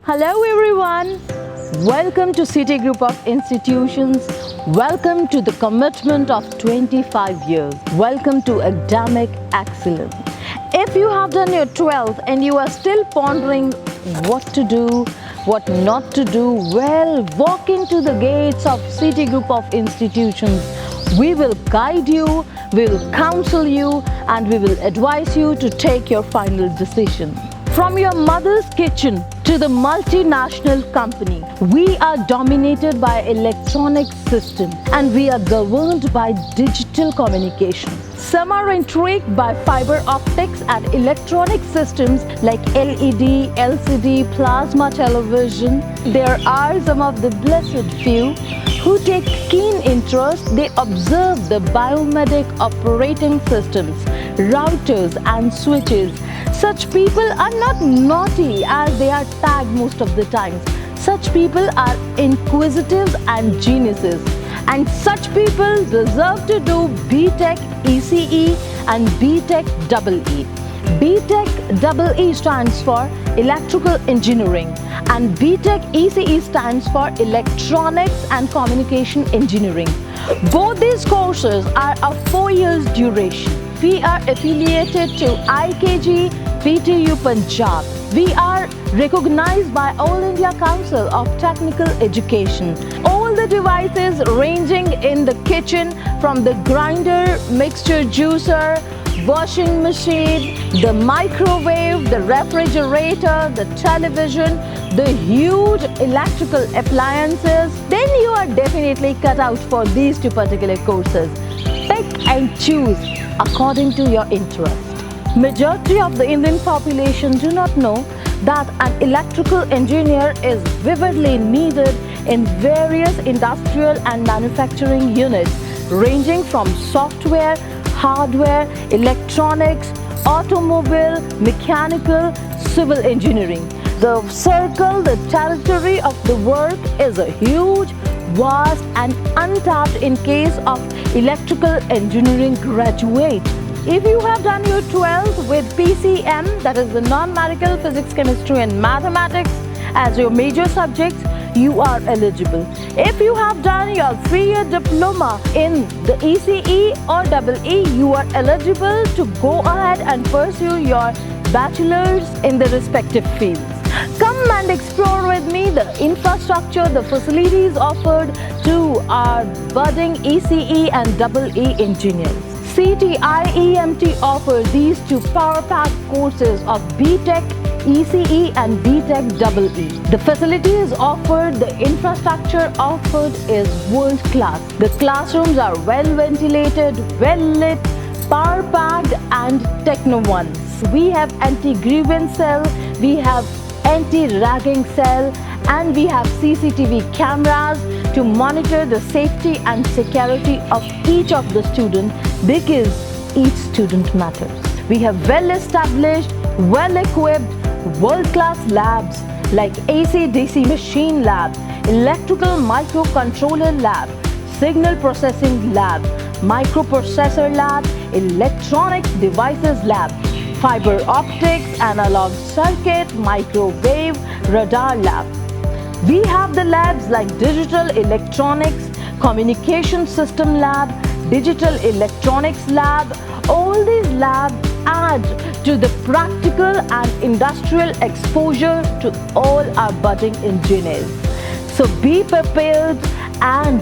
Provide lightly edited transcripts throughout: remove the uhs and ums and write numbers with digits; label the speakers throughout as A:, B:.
A: Hello everyone. Welcome to City Group of Institutions. Welcome to the commitment of 25 years. Welcome to academic excellence. If you have done your 12th and you are still pondering what to do, what not to do, well, walk into the gates of City Group of Institutions. We will guide you, we will counsel you, and we will advise you to take your final decision. From your mother's kitchen to the multinational company, we are dominated by electronic systems and we are governed by digital communication. Some are intrigued by fiber optics and electronic systems like LED, LCD, plasma television. There are some of the blessed few who take keen interest. They observe the biomedic operating systems, routers and switches. Such people are not naughty as they are tagged most of the times. Such people are inquisitive and geniuses. And such people deserve to do BTech ECE and BTech EE. BTech EE stands for Electrical Engineering and BTech ECE stands for Electronics and Communication Engineering. Both these courses are of 4 years duration. We are affiliated to IKG PTU Punjab. We are recognized by All India Council of Technical Education. All the devices ranging in the kitchen from the grinder, mixture juicer, washing machine, the microwave, the refrigerator, the television, the huge electrical appliances, then you are definitely cut out for these two particular courses. Pick and choose according to your interest. Majority of the Indian population do not know that an electrical engineer is vividly needed in various industrial and manufacturing units ranging from software, hardware, electronics, automobile, mechanical, civil engineering. The circle, the territory of the work is a huge, vast and untapped in case of electrical engineering graduate. If you have done your 12th with PCM, that is the non-medical physics, chemistry and mathematics as your major subjects, you are eligible. If you have done your 3-year diploma in the ECE or EE, you are eligible to go ahead and pursue your bachelor's in the respective fields. Come and explore with me the infrastructure, the facilities offered to our budding ECE and EE engineers. CTIEMT offers these two power-packed courses of BTech ECE and BTech EE. The facilities offered, the infrastructure offered is world-class. The classrooms are well-ventilated, well-lit, power-packed and techno ones. We have anti-grievance cell, we have anti-ragging cell and we have CCTV cameras to monitor the safety and security of each of the students because each student matters. We have well-established, well-equipped, world-class labs like AC-DC machine lab, electrical microcontroller lab, signal processing lab, microprocessor lab, electronic devices lab, fiber optics, analog circuit, microwave, radar lab. We have the labs like digital electronics, communication system lab, digital electronics lab. All these labs add to the practical and industrial exposure to all our budding engineers. So be prepared and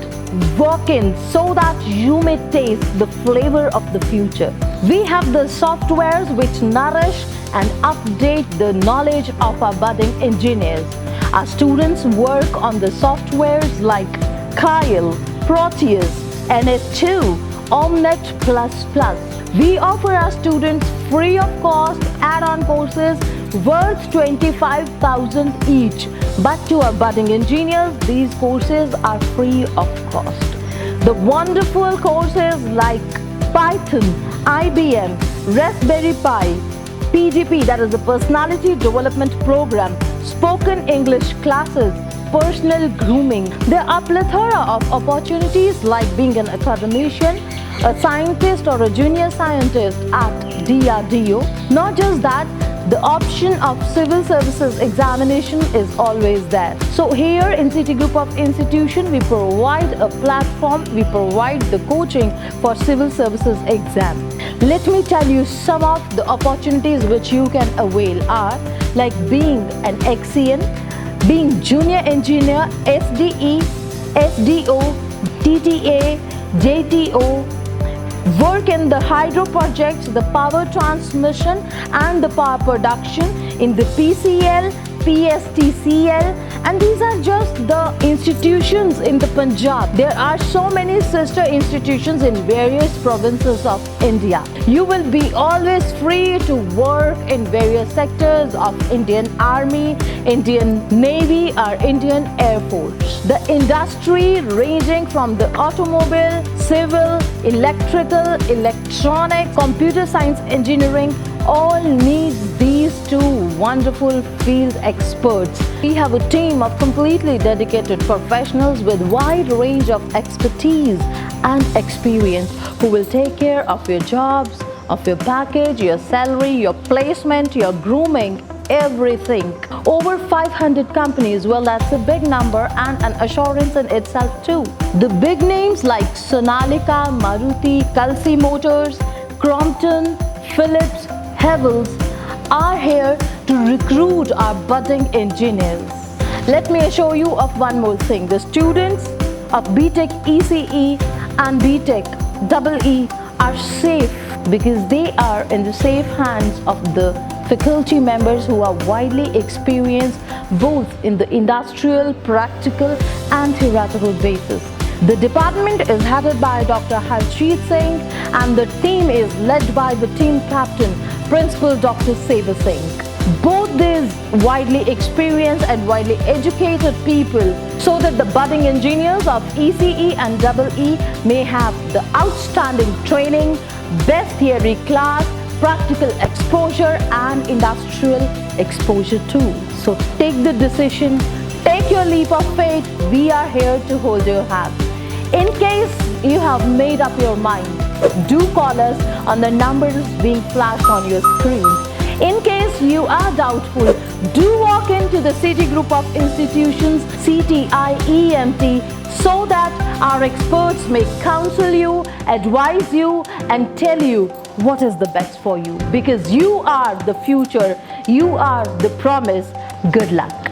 A: walk in so that you may taste the flavor of the future. We have the softwares which nourish and update the knowledge of our budding engineers. Our students work on the softwares like Kyle, Proteus, NS2, Omnet++. We offer our students free of cost add-on courses worth 25,000 each. But to our budding engineers, these courses are free of cost. The wonderful courses like Python, IBM, Raspberry Pi, PDP, that is the Personality Development Program, spoken English classes, personal grooming. There are plethora of opportunities like being an academician, a scientist or a junior scientist at DRDO. Not just that, the option of civil services examination is always there. So here in City Group of Institution, we provide a platform, we provide the coaching for civil services exam. Let me tell you some of the opportunities which you can avail are like being an XCN, being junior engineer, SDE, SDO, TTA, JTO, work in the hydro projects, the power transmission and the power production in the PCL, PSTCL, and these are just the institutions in the Punjab. There are so many sister institutions in various provinces of India. You will be always free to work in various sectors of Indian Army, Indian Navy or Indian Air Force. The industry ranging from the automobile, civil, electrical, electronic, computer science, engineering, all needs these two wonderful field experts. We have a team of completely dedicated professionals with wide range of expertise and experience who will take care of your jobs, of your package, your salary, your placement, your grooming, everything. Over 500 companies, well, that's a big number and an assurance in itself too. The big names like Sonalika, Maruti, Kalsi Motors, Crompton, Philips, Havels are here to recruit our budding engineers. Let me assure you of one more thing. The students of BTech ECE and BTech EE are safe because they are in the safe hands of the faculty members who are widely experienced both in the industrial, practical and theoretical basis. The department is headed by Dr. Harjeet Singh and the team is led by the team captain, Principal Dr. Seva Singh. Both these widely experienced and widely educated people so that the budding engineers of ECE and EE may have the outstanding training, best theory class, practical exposure and industrial exposure too. So take the decision, take your leap of faith. We are here to hold your hand. In case you have made up your mind, do call us on the numbers being flashed on your screen. In case you are doubtful, do walk into the City Group of Institutions CTIEMT so that our experts may counsel you, advise you and tell you what is the best for you, because you are the future, you are the promise. Good luck.